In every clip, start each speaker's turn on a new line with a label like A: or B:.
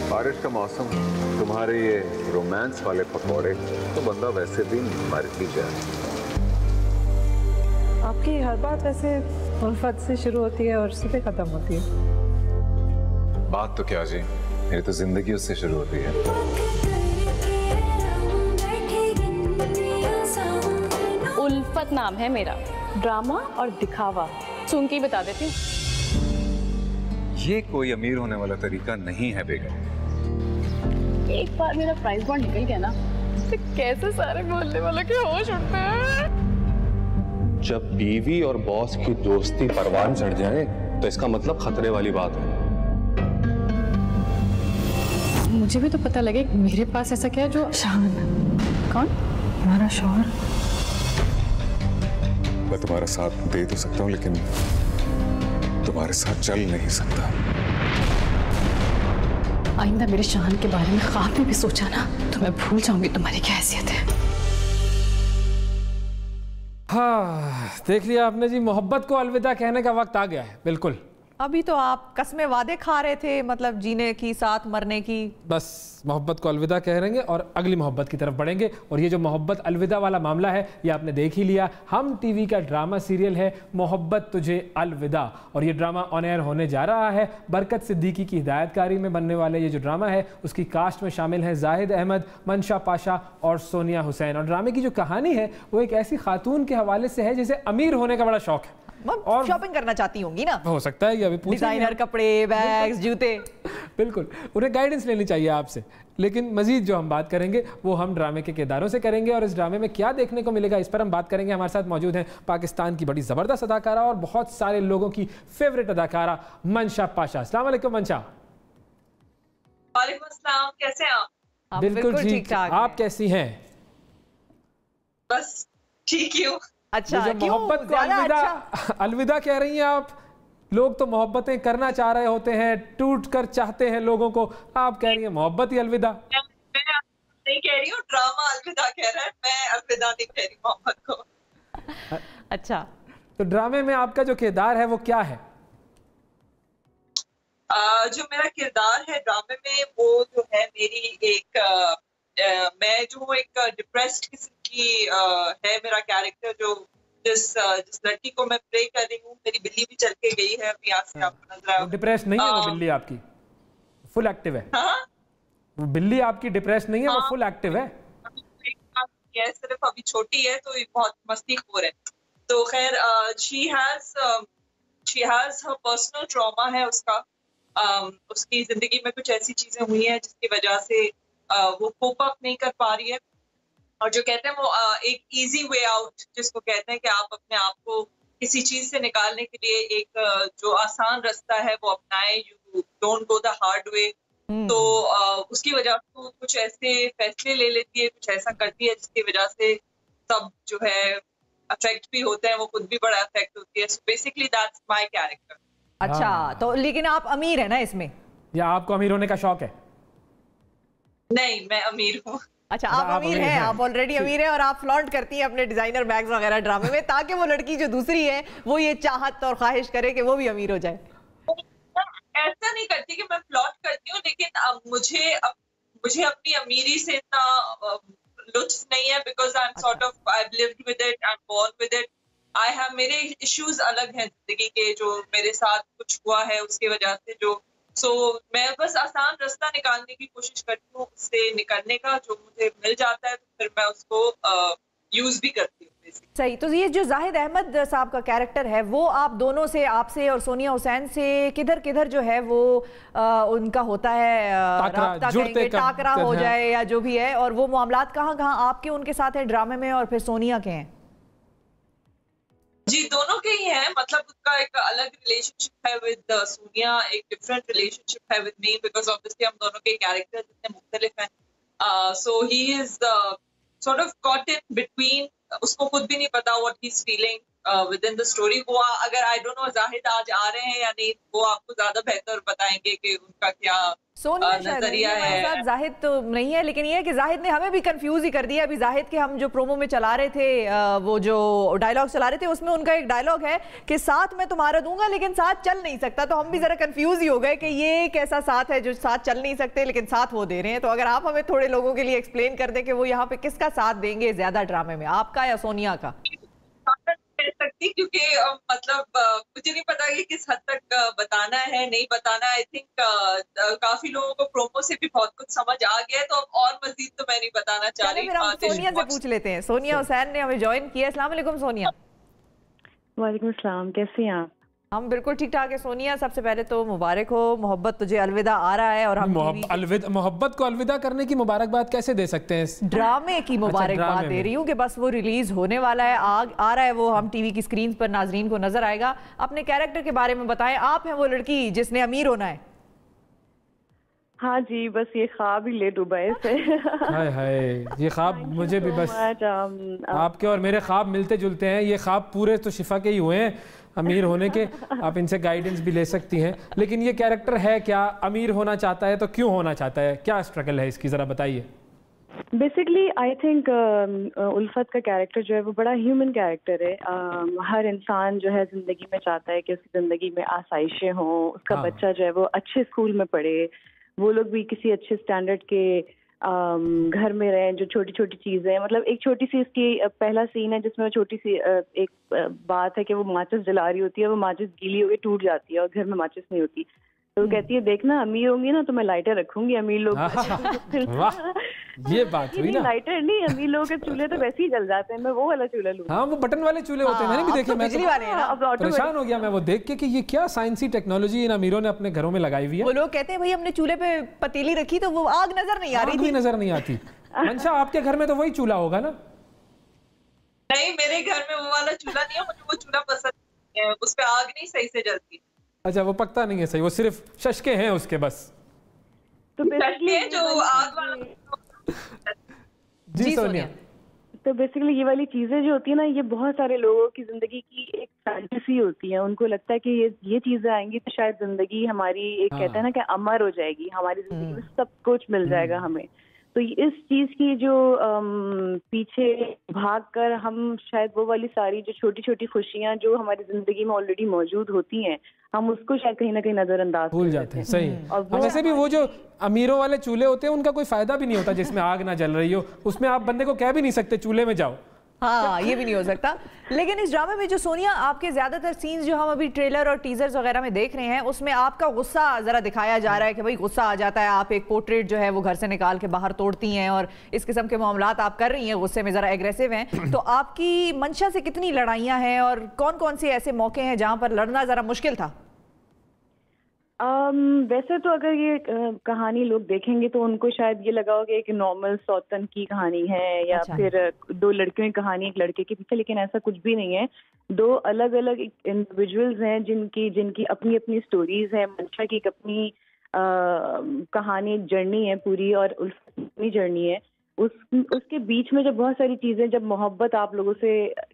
A: बारिश का मौसम, तुम्हारे ये रोमांस वाले पकौड़े तो बंदा वैसे भी मर ही जाए।
B: आपकी हर बात वैसे उल्फत से शुरू होती है और उसी पे खत्म होती है।
A: बात तो क्या जी, मेरी तो जिंदगी उससे शुरू होती है।
C: उल्फत नाम है मेरा। ड्रामा और दिखावा सुन के ही बता देती हूँ।
A: ये कोई अमीर होने वाला तरीका नहीं है बेगम।
C: एक बार मेरा प्राइस बॉन्ड निकल गया ना, तो कैसे सारे बोलने वालों के होश उड़ते हैं।
D: जब बीवी और बॉस की दोस्ती परवान चढ़ जाए तो इसका मतलब खतरे वाली बात है।
C: मुझे भी तो पता लगे मेरे पास ऐसा क्या है जो
B: शान।
C: कौन?
B: हमारा शौहर।
A: मैं तुम्हारा साथ दे तो सकता हूँ लेकिन तुम्हारे साथ चल नहीं सकता।
C: आइंदा मेरे शान के बारे में ख्वाब में भी सोचा ना तो मैं भूल जाऊंगी तुम्हारी क्या हैसियत है।
E: हाँ, देख लिया आपने जी, मोहब्बत को अलविदा कहने का वक्त आ गया है। बिल्कुल।
B: अभी तो आप कस्में वादे खा रहे थे, मतलब जीने की, साथ मरने की।
E: बस मोहब्बत को अलविदा कहेंगे और अगली मोहब्बत की तरफ बढ़ेंगे। और ये जो मोहब्बत अलविदा वाला मामला है ये आपने देख ही लिया। हम टीवी का ड्रामा सीरियल है मोहब्बत तुझे अलविदा, और ये ड्रामा ऑन एयर होने जा रहा है। बरकत सिद्दीकी की हिदायतकारी में बनने वाले ये जो ड्रामा है उसकी कास्ट में शामिल हैं जाहिद अहमद, मंशा पाशा और सोनिया हुसैन। और ड्रामे की जो कहानी है वो एक ऐसी खातून के हवाले से है जिसे अमीर होने का बड़ा शौक है
B: और शॉपिंग करना चाहती होंगी ना।
E: हो सकता है, ये अभी
B: डिजाइनर कपड़े, बैग्स, जूते।
E: बिल्कुल, उन्हें गाइडेंस लेनी चाहिए आपसे। लेकिन मजीद जो हम बात करेंगे वो हम ड्रामे के किरदारों से करेंगे और इस ड्रामे में क्या देखने को मिलेगा इस पर हम बात करेंगे। हमारे साथ मौजूद हैं पाकिस्तान की बड़ी ज़बरदस्त अदाकारा और बहुत सारे लोगों की फेवरेट अदाकारा मंशा पाशा। अस्सलाम वालेकुम मंशा।
F: वालेकुम अस्सलाम, कैसे हैं आप?
E: बिल्कुल ठीक। आप कैसी हैं?
F: बस ठीक ही हूँ।
B: अच्छा,
E: मोहब्बत को अलविदा कह रही हैं आप। लोग तो मोहब्बतें करना चाह रहे होते हैं, टूट कर चाहते हैं लोगों को, आप कह रही हैं मोहब्बत ही अलविदा।
F: मैं नहीं कह रही हूँ, ड्रामा अलविदा कह रहा है, मैं अलविदा नहीं कह रही मोहब्बत को।
B: अच्छा,
E: तो ड्रामे में आपका जो किरदार है वो क्या है?
F: जो मेरा किरदार है ड्रामे में वो जो है मेरी एक मैं जो एक डिप्रेस्ड किस्म की है मेरा कैरेक्टर, जो जिस लड़की को मैं प्ले कर रही हूँ। मेरी बिल्ली भी चल के गई है अभी, यहाँ से आपको नजर आया।
E: डिप्रेस नहीं है वो बिल्ली आपकी, फुल एक्टिव है। वो बिल्ली आपकी डिप्रेस नहीं है, वो फुल एक्टिव है।
F: सिर्फ अभी छोटी है तो ये बहुत मस्तीखोर है। तो खैर she has her personal trauma है उसका। उसकी जिंदगी में कुछ ऐसी चीजें हुई हैं जिसकी वजह से वो कोप अप नहीं कर पा रही है। और जो कहते हैं वो एक इजी वे आउट जिसको कहते हैं कि आप अपने आप को किसी चीज से निकालने के लिए एक जो आसान रास्ता है वो अपनाएं। You don't go the hard way. तो उसकी वजह से वो कुछ ऐसे फैसले ले लेती है, कुछ ऐसा करती है जिसकी वजह से सब जो है अफेक्ट भी होते हैं, वो खुद भी बड़ा अफेक्ट होती है। So basically that's my character.
B: अच्छा, तो लेकिन आप अमीर है ना इसमें?
E: या आपको अमीर होने का शौक है?
F: नहीं, मैं अमीर हूँ।
B: अच्छा, आप अमीर हैं, आप ऑलरेडी अमीर हैं और आप फ्लॉन्ट करती हैं अपने डिजाइनर बैग्स वगैरह ड्रामे में, ताकि वो लड़की जो दूसरी है वो ये चाहत और ख्वाहिश करे कि वो भी अमीर हो जाए।
F: ऐसा नहीं करती कि मैं फ्लॉट करती हूँ, लेकिन मुझे अपनी अमीरी से इतना लुत्फ नहीं है, because I am sort of I have lived with it, I am born with it. I have मेरे इश्यूज अलग हैं जिंदगी के, जो मेरे साथ कुछ हुआ है उसकी वजह से जो मैं बस आसान रास्ता निकालने की कोशिश करती हूँ, उससे निकलने का। जो मुझे मिल जाता है तो फिर मैं उसको यूज भी करती हूँ।
B: सही। तो ये जो जाहिद अहमद साहब का कैरेक्टर है वो आप दोनों से, आपसे और सोनिया हुसैन से किधर किधर जो है वो उनका होता है टाकरा हो जाए या जो भी है, और वो मामलात कहाँ कहाँ आपके उनके साथ है ड्रामे में और फिर सोनिया के हैं?
F: जी, दोनों के ही हैं। मतलब उसका एक अलग रिलेशनशिप है विद सोनिया, एक डिफरेंट रिलेशनशिप है विद मी, बिकॉज ऑब्वियसली हम दोनों के कैरेक्टर्स इतने मुख्तलिफ हैं। So he is sort of caught in between. उसको खुद भी नहीं पता what he is feeling. Within the story. वो अगर आई डोंट नो जाहिद आज आ रहे हैं या नहीं, वो आपको ज्यादा बेहतर बताएंगे कि उनका क्या नजरिया है।
B: जाहिद तो नहीं है, लेकिन ये है कि जाहिद ने हमें भी कंफ्यूज ही कर दिया। अभी जाहिद के हम जो प्रोमो में चला रहे थे, वो जो डायलॉग चला रहे थे, उसमें उनका एक डायलॉग है कि साथ मैं तुम्हारा दूंगा लेकिन साथ चल नहीं सकता। तो हम भी जरा कंफ्यूज ही हो गए कि ये कैसा साथ है जो साथ चल नहीं सकते लेकिन साथ वो दे रहे हैं। तो अगर आप हमें थोड़े लोगों के लिए एक्सप्लेन कर दें कि वो यहाँ पे किसका साथ देंगे ज्यादा ड्रामे में, आपका या सोनिया का?
F: कह सकती, क्योंकि मतलब मुझे नहीं पता कि किस हद तक बताना है नहीं बताना। आई थिंक काफी लोगों को प्रोमो से भी बहुत कुछ समझ आ गया है, तो अब और मजीद तो मैं नहीं बताना चाह रही।
B: हम सोनिया से पूछ लेते हैं। सोनिया हुसैन ने हमें ज्वाइन किया। अस्सलाम वालेकुम सोनिया।
G: वालेकुम सलाम, कैसे हैं आप?
B: हम बिल्कुल ठीक ठाक है। सोनिया, सबसे पहले तो मुबारक हो, मोहब्बत तुझे अलविदा आ रहा है। और हम
E: मोहब्बत को अलविदा करने की मुबारकबाद कैसे दे सकते हैं?
B: ड्रामे की मुबारकबाद दे रही हूँ कि बस वो रिलीज होने वाला है, आ रहा है, वो हम टीवी की स्क्रीन पर नाजरीन को नजर आएगा। अपने कैरेक्टर के बारे में बताएं। आप हैं वो लड़की जिसने अमीर होना है।
G: हाँ जी, बस ये ख्वाब ही ले डूबा से।
E: हाय हाय, ये ख्वाब मुझे भी बस आपके और मेरे ख्वाब मिलते जुलते हैं। ये ख्वाब पूरे तो शिफा के ही हुए हैं अमीर होने के। आप इनसे गाइडेंस भी ले सकती हैं। लेकिन ये कैरेक्टर है क्या? अमीर होना चाहता है तो क्यों होना चाहता है? क्या स्ट्रगल है इसकी, जरा बताइए।
G: बेसिकली आई थिंक उल्फत का कैरेक्टर जो है वो बड़ा ह्यूमन कैरेक्टर है। हर इंसान जो है जिंदगी में चाहता है कि उसकी जिंदगी में आसाइशें हों, उसका बच्चा जो है वो अच्छे स्कूल में पढ़े, वो लोग भी किसी अच्छे स्टैंडर्ड के घर में रहें। जो छोटी छोटी चीजें, मतलब एक छोटी सी इसकी पहला सीन है जिसमें छोटी सी एक बात है कि वो माचिस जला रही होती है, वो माचिस गीली होकर टूट जाती है और घर में माचिस नहीं होती। तो वो कहती है देखना अमीर होंगी ना तो मैं लाइटर रखूंगी, अमीर लोग
E: ये बात हुई ना।
G: लाइटर नहीं, अमीर लोगों के चूल्हे तो वैसे ही जल जाते हैं, मैं वो वाला चूल्हा लूंगा।
E: हाँ, वो बटन वाले चूल्हे होते हैं, मैंने भी देखे। मैं तो परेशान हो गया मैं वो देख के कि ये क्या साइंसी टेक्नोलॉजी इन अमीरों ने अपने घरों में लगाई हुई है।
B: वो लोग कहते हैं भाई हमने चूल्हे पे पतीली रखी तो वो आग नजर नहीं आ रही थी।
E: नजर नहीं आती। मंशा, आपके घर में तो वही चूल्हा होगा ना?
F: नहीं, मेरे घर में वो वाला चूल्हा नहीं है, मुझे वो चूल्हा पसंद नहीं है, उस पे आग नहीं सही से जलती।
E: अच्छा, वो पकता नहीं है सही, वो सिर्फ शशके हैं उसके बस।
G: तो बेसिकली
F: जो आग वाला
E: जी सोनिया।
G: तो बेसिकली ये वाली चीजें जो होती है ना, ये बहुत सारे लोगों की जिंदगी की एक फैंटेसी होती है। उनको लगता है कि ये चीजें आएंगी तो शायद जिंदगी हमारी एक कहते हैं ना कि अमर हो जाएगी, हमारी जिंदगी में सब कुछ मिल जाएगा हमें। तो इस चीज की जो पीछे भागकर हम शायद वो वाली सारी जो छोटी छोटी खुशियां जो हमारी जिंदगी में ऑलरेडी मौजूद होती हैं, हम उसको शायद कहीं ना कहीं नजरअंदाज
E: भूल जाते हैं। सही। और वैसे भी वो जो अमीरों वाले चूल्हे होते हैं उनका कोई फायदा भी नहीं होता जिसमें आग ना जल रही हो। उसमें आप बंदे को कह भी नहीं सकते चूल्हे में जाओ।
B: हाँ, ये भी नहीं हो सकता। लेकिन इस ड्रामे में जो सोनिया आपके ज्यादातर सीन्स जो हम अभी ट्रेलर और टीजर्स वगैरह में देख रहे हैं, उसमें आपका गुस्सा जरा दिखाया जा रहा है कि भाई गुस्सा आ जाता है, आप एक पोर्ट्रेट जो है वो घर से निकाल के बाहर तोड़ती हैं और इस किस्म के मामलात आप कर रही हैं, गुस्से में जरा एग्रेसिव हैं। तो आपकी मंशा से कितनी लड़ाइयाँ हैं और कौन कौन से ऐसे मौके हैं जहाँ पर लड़ना जरा मुश्किल था?
G: वैसे तो अगर ये कहानी लोग देखेंगे तो उनको शायद ये लगा होगा एक नॉर्मल सौतन की कहानी है या फिर दो लड़कियों की कहानी एक लड़के के पीछे, लेकिन ऐसा कुछ भी नहीं है। दो अलग अलग इंडिविजुअल्स हैं जिनकी अपनी अपनी स्टोरीज हैं। मंशा की एक अपनी कहानी, एक जर्नी है पूरी, और उल्फत की अपनी जर्नी है। उसके बीच में जब बहुत सारी चीजें, जब मोहब्बत आप लोगों से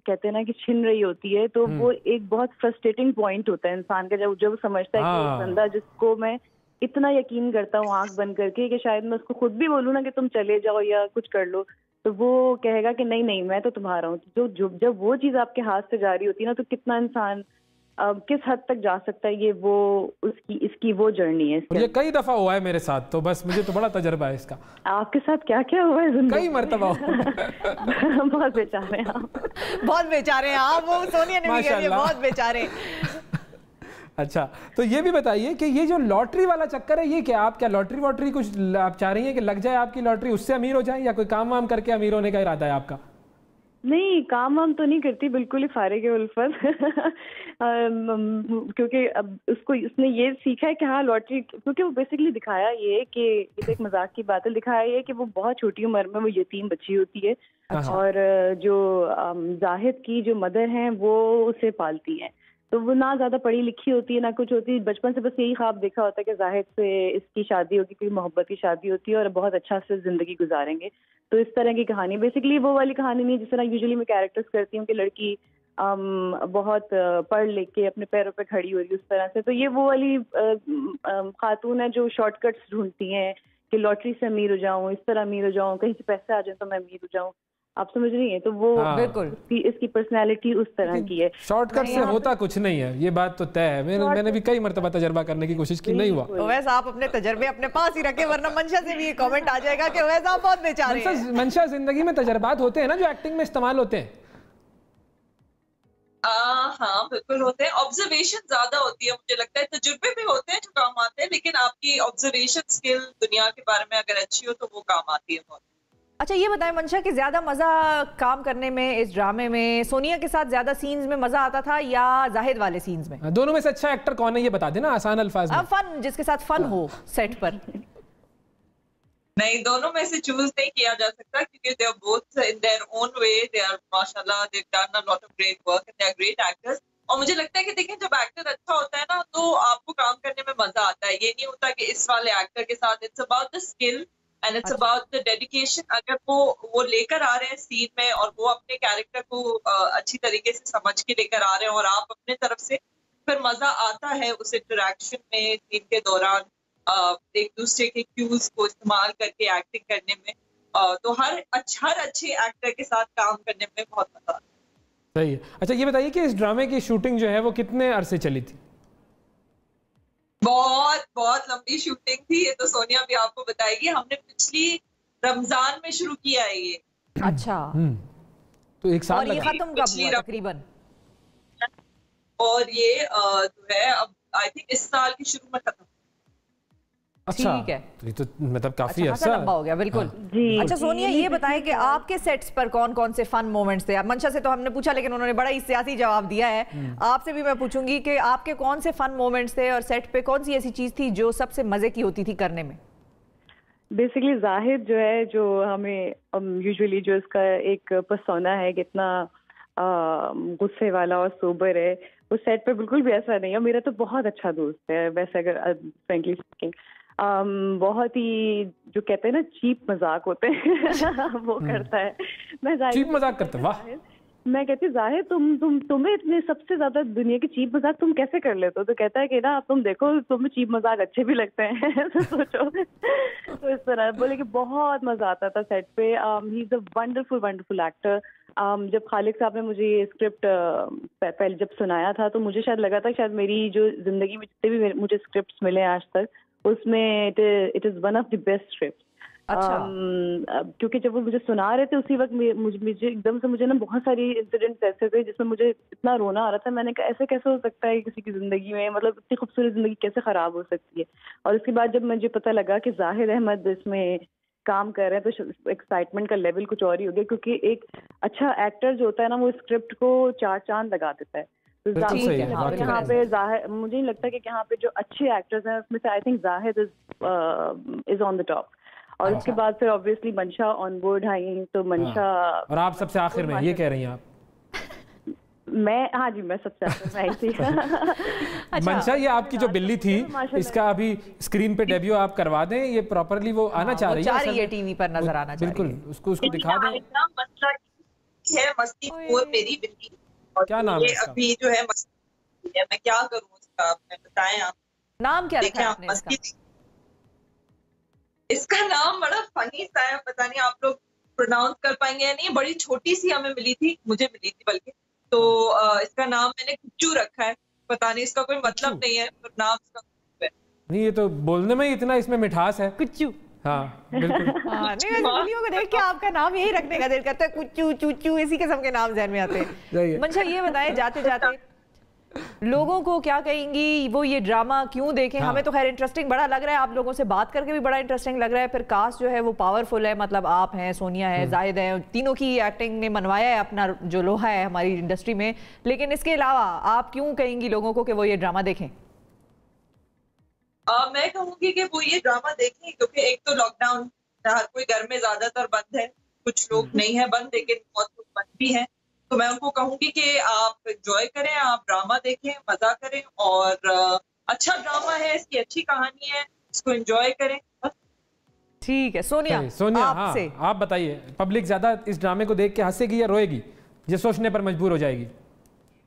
G: कहते हैं ना कि छिन रही होती है, तो वो एक बहुत फ्रस्ट्रेटिंग पॉइंट होता है इंसान का, जब समझता है कि एक बंदा जिसको मैं इतना यकीन करता हूँ आंख बंद करके कि शायद मैं उसको खुद भी बोलूँ ना कि तुम चले जाओ या कुछ कर लो, तो वो कहेगा कि नहीं नहीं मैं तो तुम्हारा हूँ। जब वो चीज आपके हाथ से जा रही होती है ना, तो कितना इंसान किस हद तक जा सकता है, ये वो इसकी वो जर्नी है।
E: ये कई दफा हुआ है मेरे साथ, तो बस मुझे तो बड़ा तजर्बा है इसका।
G: आपके साथ क्या क्या हुआ है?
E: कई मरतबा
G: बहुत बेचारे हैं आप।
B: बहुत बेचारे हैं आप, वो सोनिया ने भी कह दिया, बहुत बेचारे।
E: अच्छा, तो ये भी बताइए कि ये जो लॉटरी वाला चक्कर है, ये क्या आप क्या लॉटरी वॉटरी कुछ आप चाह रही हैं कि लग जाए आपकी लॉटरी, उससे अमीर हो जाए, या कोई काम वाम करके अमीर होने का इरादा है आपका?
G: नहीं, काम वाम तो नहीं करती, बिल्कुल ही फारिग है उल्फत। क्योंकि अब उसने ये सीखा है कि हाँ लॉटरी, क्योंकि वो बेसिकली दिखाया ये कि एक मजाक की बात है, दिखाया ये कि वो बहुत छोटी उम्र में वो यतीम बच्ची होती है। और जो जाहिद की जो मदर हैं वो उसे पालती हैं, तो वो ना ज्यादा पढ़ी लिखी होती है ना कुछ होती है, बचपन से बस यही ख्वाब देखा होता है कि जाहिद से इसकी शादी होगी, कोई मोहब्बत की शादी होती है और बहुत अच्छा से जिंदगी गुजारेंगे। तो इस तरह की कहानी, बेसिकली वो वाली कहानी नहीं जिस तरह यूजुअली मैं कैरेक्टर्स करती हूँ कि लड़की बहुत पढ़ लिख के अपने पैरों पे खड़ी हो रही उस तरह से। तो ये वो वाली खातून है जो शॉर्टकट्स ढूंढती हैं कि लॉटरी से अमीर हो जाऊं, इस तरह अमीर हो जाऊं, कहीं से पैसे आ जाए तो मैं अमीर हो जाऊं। आप समझ रही हैं? तो वो
B: बिल्कुल
G: इसकी पर्सनैलिटी उस तरह की है।
E: शॉर्टकट से होता कुछ नहीं है, ये बात तो तय है। मैंने भी कई मरतबा तजर्बा करने की कोशिश की, नहीं हुआ।
B: वैसे आप अपने तजर्बे अपने पास ही रखें, वरना मंशा से भी ये कमेंट आ जाएगा कि वैसे आप बहुत बेचारे हैं।
E: मंशा, जिंदगी में तजर्बात होते हैं ना जो एक्टिंग में इस्तेमाल होते हैं।
F: हाँ बिल्कुल होते हैं। ऑब्जर्वेशन ज्यादा होती है, मुझे लगता है तजुर्बे भी होते हैं जो काम आते हैं, लेकिन आपकी ऑब्जर्वेशन स्किल दुनिया के बारे में अगर अच्छी हो तो वो काम आती है बहुत।
B: अच्छा ये बताएं मंशा कि ज्यादा मजा काम करने में इस ड्रामे में सोनिया के साथ ज्यादा सीन्स में मजा आता था या जाहिद वाले सीन्स में?
E: दोनों में से अच्छा एक्टर कौन है ये बता देना आसान अल्फाज में।
B: फन, जिसके साथ फन हो सेट पर।
F: नहीं, दोनों में से चूज नहीं किया जा सकता क्योंकि they are both in their own way, they are माशाल्लाह, they have done a lot of great work and they are great actors. और मुझे लगता है कि देखें जब एक्टर अच्छा होता है ना तो आपको काम करने में मजा आता है। ये नहीं होता कि इस वाले एक्टर के साथ, it's about the skill and it's about the dedication. अगर वो लेकर आ रहे हैं सीन में और वो अपने कैरेक्टर को अच्छी तरीके से समझ के लेकर आ रहे हैं और आप अपने तरफ से, फिर मजा आता है उस इंटरेक्शन में सीन के दौरान, एक दूसरे के क्यूज को इस्तेमाल करके एक्टिंग करने में। तो हर अच्छे एक्टर के साथ काम करने में बहुत मजा आता है।
E: सही है। अच्छा ये बताइए कि इस ड्रामे की शूटिंग जो है वो कितने अरसे चली थी?
F: बहुत लंबी शूटिंग थी। ये तो सोनिया भी आपको बताएगी। हमने पिछली रमजान में शुरू किया है ये।
B: अच्छा
E: तो एक साल
B: और ये खत्म कब हुआ तकरीबन?
F: और ये जो है अब आई थिंक इस साल के शुरू में खत्म।
E: अच्छा
B: ठीक है,
E: तो ये तो मतलब काफी
B: अच्छा लंबा हो गया। बिल्कुल
G: जी।
B: अच्छा सोनिया ये बताएं कि आपके सेट्स पर कौन कौन से फन मोमेंट्स थे? मंशा से तो हमने पूछा लेकिन उन्होंने बड़ा ही सियासी जवाब दिया है। आपसे भी मैं पूछूंगी कि आपके कौन से फन मोमेंट्स थे और सेट पे कौन सी ऐसी चीज थी जो सबसे मजे की होती थी करने में?
G: बेसिकली जाहिद जो है, जो हमें यूजुअली जो इसका एक पर्सोना है कितना गुस्से वाला और सोबर है, वो सेट पे बिल्कुल भी ऐसा नहीं है। मेरा तो बहुत अच्छा दोस्त है वैसे, अगर फ्रेंकली स्पीकिंग। बहुत ही जो कहते हैं ना चीप मजाक होते हैं वो करता है। मैं
E: चीप मजाक करते हैं, वाह।
G: मैं कहती जाहिद तुम्हें इतने सबसे ज्यादा दुनिया की चीप मजाक तुम कैसे कर लेते हो? तो कहता है कि ना तुम देखो तुम्हें चीप मजाक अच्छे भी लगते हैं तो सोचो। तो इस तरह बोले कि बहुत मजा आता था सेट पे। He is a wonderful actor. जब खालिद साहब ने मुझे ये स्क्रिप्ट पहले जब सुनाया था तो मुझे शायद लगा था शायद मेरी जो जिंदगी में जितने भी मुझे स्क्रिप्ट्स मिले आज तक उसमें it is one of the best script.
B: अच्छा।
G: क्योंकि जब वो मुझे सुना रहे थे उसी वक्त मुझे एकदम से मुझे ना बहुत सारी इंसिडेंट्स ऐसे थे जिसमें मुझे इतना रोना आ रहा था। मैंने कहा ऐसे कैसे हो सकता है किसी की जिंदगी में, मतलब इतनी खूबसूरत जिंदगी कैसे खराब हो सकती है। और उसके बाद जब मुझे पता लगा कि जाहिद अहमद इसमें काम कर रहे हैं तो एक्साइटमेंट का लेवल कुछ और ही हो गया, क्योंकि एक अच्छा एक्टर जो होता है ना वो स्क्रिप्ट को 4 चांद लगा देता है। तो यहाँ पे जाहिद, मुझे नहीं लगता कि यहाँ पे जो अच्छे एक्टर्स हैं उसमें से I think Zahid is on the top. और उसके बाद फिर ऑब्वियसली मंशा ऑन बोर्ड आई। तो मंशा
E: और आप सबसे आखिर में, ये कह रही हैं आप?
G: हाँ जी, मैं सबसे आखिर में आई थी।
E: मंशा, ये आपकी जो बिल्ली थी इसका अभी स्क्रीन पे डेब्यू आप करवा दें, ये प्रॉपर्ली वो आना चाह रही है
B: टीवी पर नजर आना चाहिए।
E: बिल्कुल, उसको दिखा दें।
F: मस्ती खोर मेरी बिल्ली,
E: क्या नाम है इसका?
F: अभी जो है मस्ती है, मैं क्या करूं उसका, आप बताएं। आप
B: नाम क्या रखा है आपने इसका?
F: इसका नाम बड़ा फनी सा है, पता नहीं आप लोग प्रोनाउंस कर पाएंगे या नहीं। बड़ी छोटी सी हमें मिली थी, मुझे मिली थी बल्कि। तो इसका नाम मैंने कुच्चू रखा है। पता नहीं इसका कोई मतलब नहीं है, पर नाम इसका है।
E: नहीं, ये तो बोलने में इतना इसमें मिठास है,
B: कुच्चू।
E: हाँ बिल्कुल।
B: नहीं, बिल्लियों को देख के आपका नाम यही रखने का दिल करता है, कुच्चू चूचू, इसी किस्म के नाम ज़हन में आते हैं। मंशा ये बताएं जाते जाते लोगों को क्या कहेंगी, वो ये ड्रामा क्यों देखें? हमें तो खैर इंटरेस्टिंग बड़ा लग रहा है, आप लोगों से बात करके भी बड़ा इंटरेस्टिंग लग रहा है। फिर कास्ट जो है वो पावरफुल है, मतलब आप हैं, सोनिया है, जाहिद है, तीनों की एक्टिंग ने मनवाया है अपना जो लोहा है हमारी इंडस्ट्री में। लेकिन इसके अलावा आप क्यों कहेंगी लोगों को कि वो ये ड्रामा देखें?
F: मैं कहूँगी कि वो ये ड्रामा देखें क्योंकि एक तो लॉकडाउन, हर कोई घर में ज्यादातर बंद है, कुछ लोग नहीं है बंद लेकिन बहुत लोग बंद भी हैं। तो मैं उनको कहूंगी कि आप एंजॉय करें, आप ड्रामा देखें, मजा करें। और अच्छा ड्रामा है, इसकी अच्छी कहानी है, इसको एंजॉय करें।
B: ठीक है सोनिया,
E: हाँ, आप बताइए, पब्लिक ज्यादा इस ड्रामे को देख के हंसेगी या रोएगी, ये सोचने पर मजबूर हो जाएगी?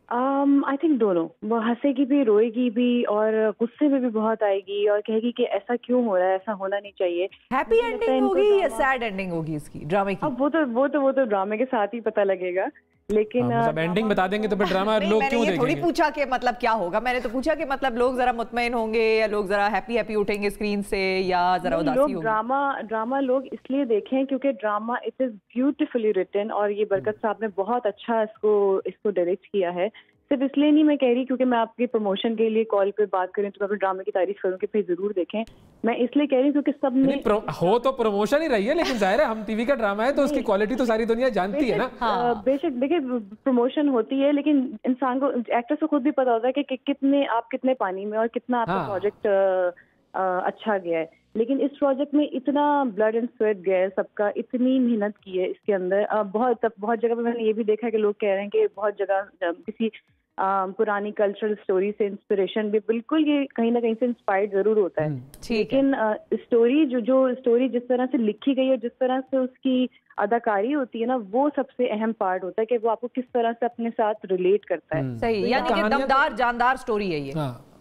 G: आई थिंक दोनों, वो हंसेगी भी, रोएगी भी और गुस्से में भी बहुत आएगी और कहेगी कि ऐसा क्यों हो रहा है, ऐसा होना नहीं चाहिए।
B: हैप्पी एंडिंग होगी या सैड एंडिंग होगी इसकी ड्रामे की?
G: अब वो तो ड्रामे के साथ ही पता लगेगा, लेकिन
E: मतलब एंडिंग बता देंगे तो फिर ड्रामा लोग क्यों देखेंगे?
B: थोड़ी पूछा कि मतलब क्या होगा, मैंने तो पूछा कि मतलब लोग जरा मुतमईन होंगे या लोग जरा हैप्पी उठेंगे स्क्रीन से या जरा उदासी होगी?
G: ड्रामा लोग इसलिए देखें क्योंकि drama it is beautifully written और ये बरकत साहब ने बहुत अच्छा इसको डायरेक्ट किया है। सिर्फ इसलिए नहीं मैं कह रही क्योंकि मैं आपके प्रमोशन के लिए कॉल पे बात करें तो मैं अपने ड्रामे की तारीफ करूँ कि फिर जरूर देखें। मैं इसलिए कह रही हूँ क्योंकि सबने
E: हो तो प्रमोशन ही रही है, लेकिन जाहिर है हम टीवी का ड्रामा है तो उसकी क्वालिटी तो सारी दुनिया जानती है ना।
G: बेशक देखिए प्रमोशन होती है, लेकिन इंसान को, एक्टर्स को खुद भी पता होता है कि कितने पानी में और कितना आपका प्रोजेक्ट अच्छा गया है। लेकिन इस प्रोजेक्ट में इतना ब्लड एंड स्वेट गया है सबका, इतनी मेहनत की है इसके अंदर। बहुत जगह पे मैंने ये भी देखा है कि लोग कह रहे हैं कि बहुत जगह किसी पुरानी कल्चरल स्टोरी से इंस्पिरेशन भी, बिल्कुल ये कहीं ना कहीं से इंस्पायर्ड जरूर होता है, लेकिन स्टोरी जो स्टोरी जिस तरह से लिखी गई है, जिस तरह से उसकी अदाकारी होती है ना, वो सबसे अहम पार्ट होता है कि वो आपको किस तरह से अपने साथ रिलेट करता है।
B: सही, यानी कि दमदार जानदार स्टोरी है ये।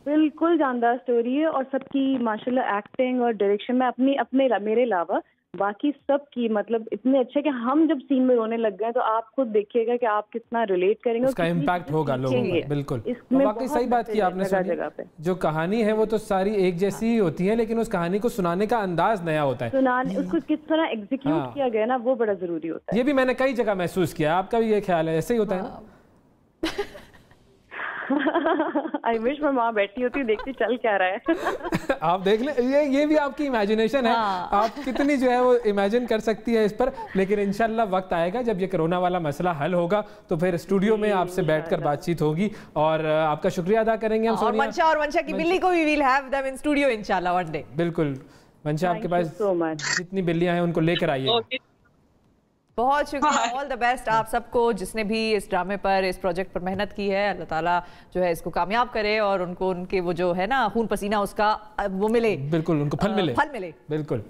G: बिल्कुल जानदार स्टोरी है और सबकी माशाल्लाह एक्टिंग और डायरेक्शन में मेरे अलावा बाकी सब की मतलब इतने अच्छे कि हम जब सीन में रोने लग गए तो आप खुद देखिएगा कि आप कितना रिलेट करेंगे,
E: उसका इम्पैक्ट होगा लोगों पर। बिल्कुल, वाकई सही बात की आपने। जो कहानी है वो तो सारी एक जैसी ही होती है, लेकिन उस कहानी को सुनाने का अंदाज नया होता है।
G: उसको किस तरह एग्जीक्यूट किया गया ना, वो बड़ा जरूरी होता है।
E: ये भी मैंने कई जगह महसूस किया। आपका भी ये ख्याल है? ऐसे ही होता है ना?
G: आई विश मैं वहाँ बैठी होती, देखती चल क्या रहा है।
E: आप देख ले, ये भी आपकी इमेजिनेशन है। आप कितनी जो है वो इमेजिन कर सकती है इस पर, लेकिन इंशाल्लाह वक्त आएगा जब ये कोरोना वाला मसला हल होगा तो फिर स्टूडियो में आपसे बैठकर बातचीत होगी। और आपका शुक्रिया अदा करेंगे हम सोनिया।
B: और वंशा की बिल्ली को भी we'll have them in studio इंशाल्लाह वन डे।
E: बिल्कुल वंशा, आपके पास जितनी बिल्लियां हैं उनको लेकर आइए।
B: बहुत शुक्रिया, ऑल द बेस्ट आप सबको जिसने भी इस ड्रामे पर, इस प्रोजेक्ट पर मेहनत की है। अल्लाह ताला जो है इसको कामयाब करे और उनको उनके वो जो है ना खून पसीना उसका वो मिले,
E: बिल्कुल उनको फल मिले।
B: बिल्कुल।